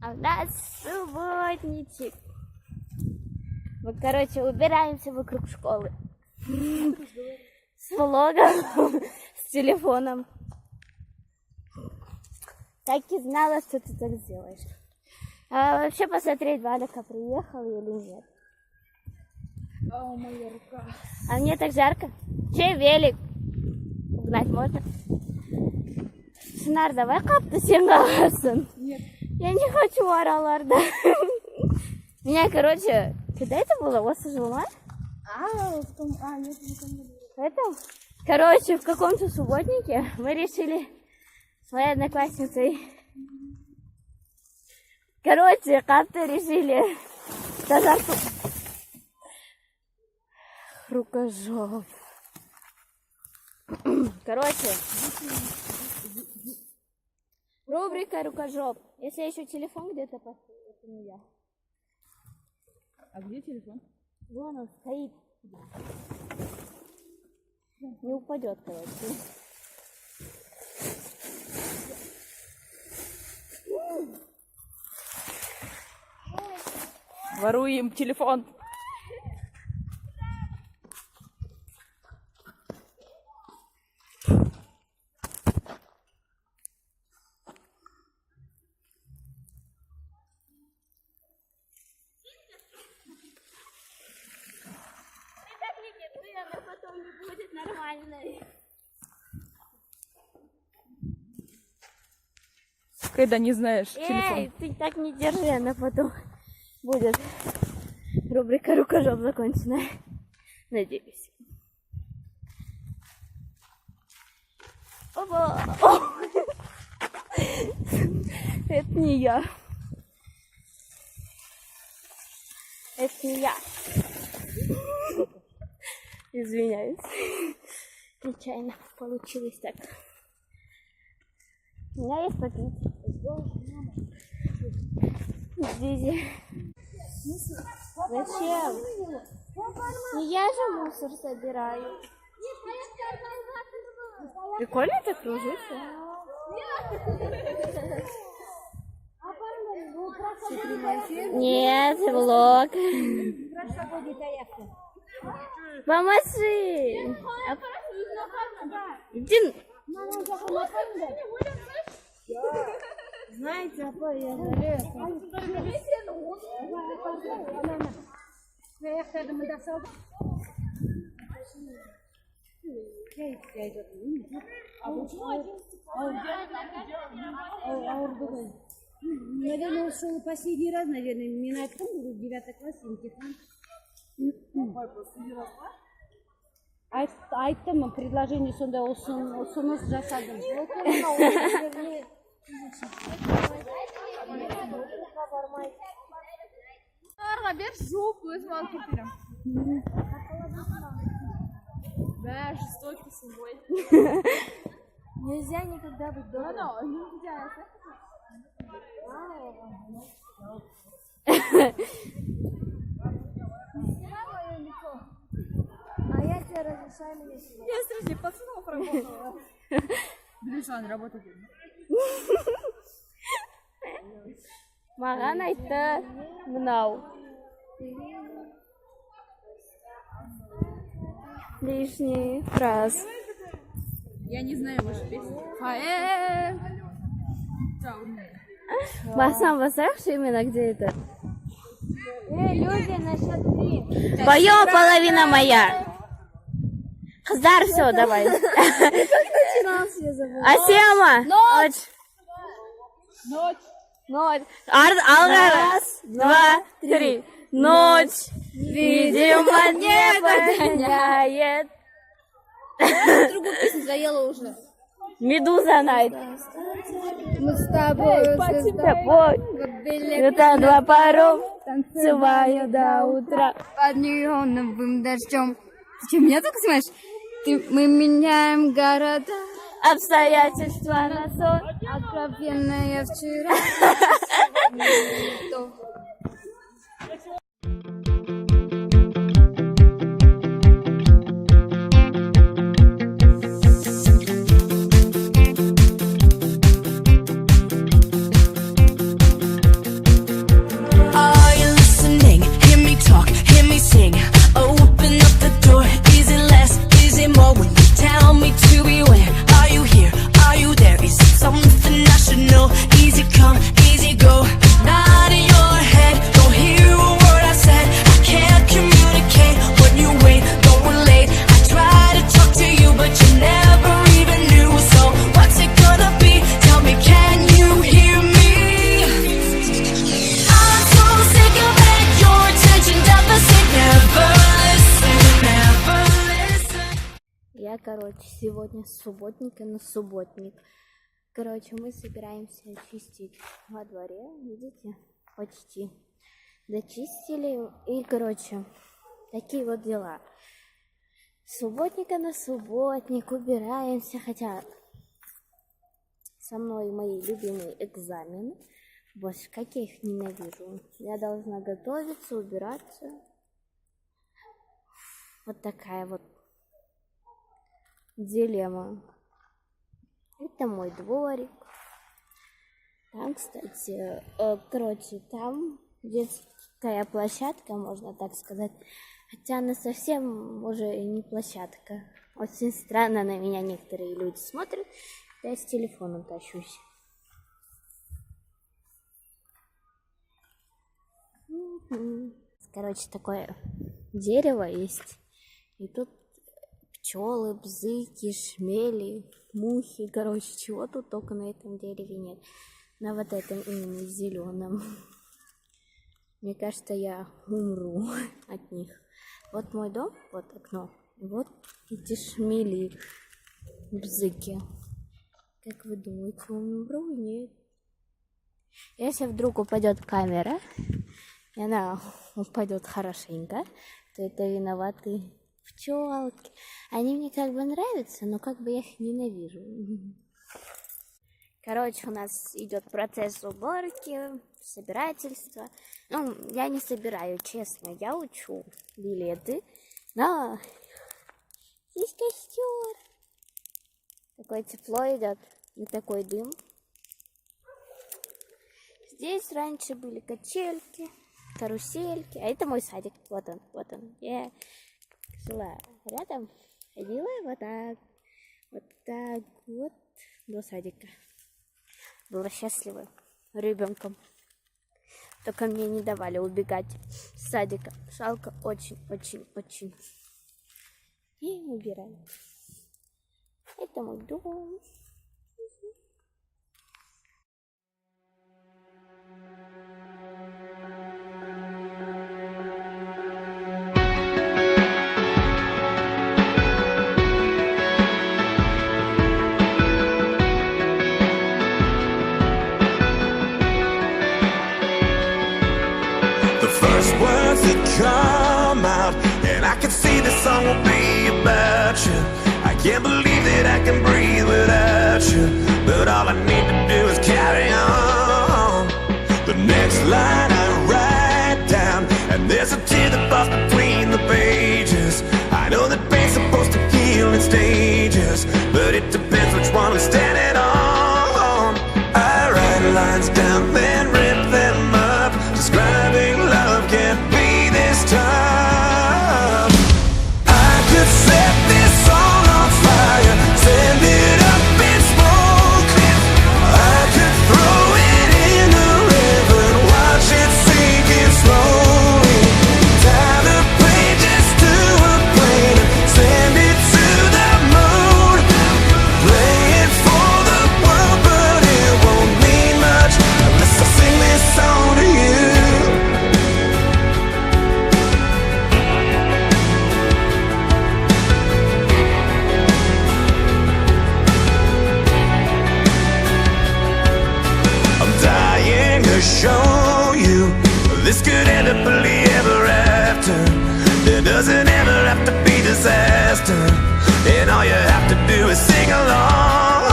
А у нас субботничек. Мы, короче, убираемся вокруг школы. С влогом, с телефоном. Так и знала, что ты так сделаешь. А вообще посмотреть, Валика приехал или нет. Моя рука. А мне так жарко. Чей велик? Угнать можно? Шынар, давай қапты сен қаласың. Нет. Я не хочу ораларды. Меня, короче, когда это было? Осы жыл ма? Нет, не помню. В этом? Короче, в каком-то субботнике мы решили с моей одноклассницей. Короче, как-то решили тазарту. Рукожоп. Короче, рубрика рукожоп. Если еще телефон где-то поставил, это не я. А где телефон? Вон он стоит. Не упадет, короче. Воруем телефон. Она потом не будет нормальной. Когда не знаешь Эй, телефон. ты так не держи, она потом будет. Рубрика рукожоп закончена. Надеюсь. Опа! Это не я. Это не я. Извиняюсь. Нечаянно получилось так. У меня есть попить. Здесь. Зачем? Не я же мусор собираю. Прикольно так кружится. Нет, влог. Помаши. Иди. Знаете, я жалею. Наверное, ушел последний раз, наверное, не на том, 9 класс, имтихан. Айттым, предложение сонда ұсыныс жасадым. Бер жуып өзім алып кетерім. Да, жестокийсің ғой. Нельзя никогда быть добрым. А я тебе разрешаю меня снимать. Я среди пацанов работала. Блин, работать. Маған айтты мынау. Лишний раз. Я не знаю вашу песню. Басам басарахши именно где это? Люди, на счет 3. Поем половина моя. Қыздар, все, давай. Начинался, я забыла. Асема. Ночь. Ночь. Алға. Раз, два, три. Ночь. Видимо, небо гоняет. Другую песню заела уже. Медуза найт. Мы с тобой Это два паром. Танцеваю до утра. под неоновым дождем. Ты что, меня только снимаешь? Мы меняем города. Обстоятельства на сон. Откровенное вчера. короче, сегодня с субботника на субботник. Короче, мы собираемся чистить во дворе, видите, почти дочистили. И, короче, такие вот дела. С субботника на субботник убираемся, хотя со мной мои любимые экзамены. Боже, как я их ненавижу. Я должна готовиться, убираться. Вот такая вот дилемма. Это мой дворик. Там, кстати, короче, там детская площадка, можно так сказать. Хотя она совсем уже не площадка. Очень странно на меня некоторые люди смотрят, когда я с телефоном тащусь. Короче, такое дерево есть. И тут пчелы, бзыки, шмели, мухи. Короче, чего тут только на этом дереве нет. На вот этом именно зеленом. Мне кажется, я умру от них. Вот мой дом, вот окно. Вот эти шмели, бзыки. Как вы думаете, умру? Нет. Если вдруг упадет камера, и она упадет хорошенько, то это виноваты пчелки. Они мне как бы нравятся, но как бы я их ненавижу. Короче, у нас идет процесс уборки, собирательства. Ну, я не собираю, честно, я учу билеты, но есть костер. Такое тепло идет и такой дым. Здесь раньше были качельки, карусельки, а это мой садик. Вот он, вот он. Я жила рядом, ходила вот так вот до садика. Была счастлива ребенком. Только мне не давали убегать с садика. Жалко очень. И убирали. Это мой дом. Words that come out, and I can see the song will be about you. I can't believe that I can breathe without you, but all I need to do is carry on. The next line I write down, and there's a tear that falls between the pages. I know that pain's supposed to heal in stages, but it depends which one I'm standing on. I write lines down, then rip them up, describing love can't be this tough. I could set this song on fire, send it up in smoke. I could throw it in the river and watch it sinking slowly. Tie the pages to a plane and send it to the moon. Play it for the world, but it won't mean much unless I sing this song to you. Show you this could end up happily ever after. There doesn't ever have to be disaster, and all you have to do is sing along.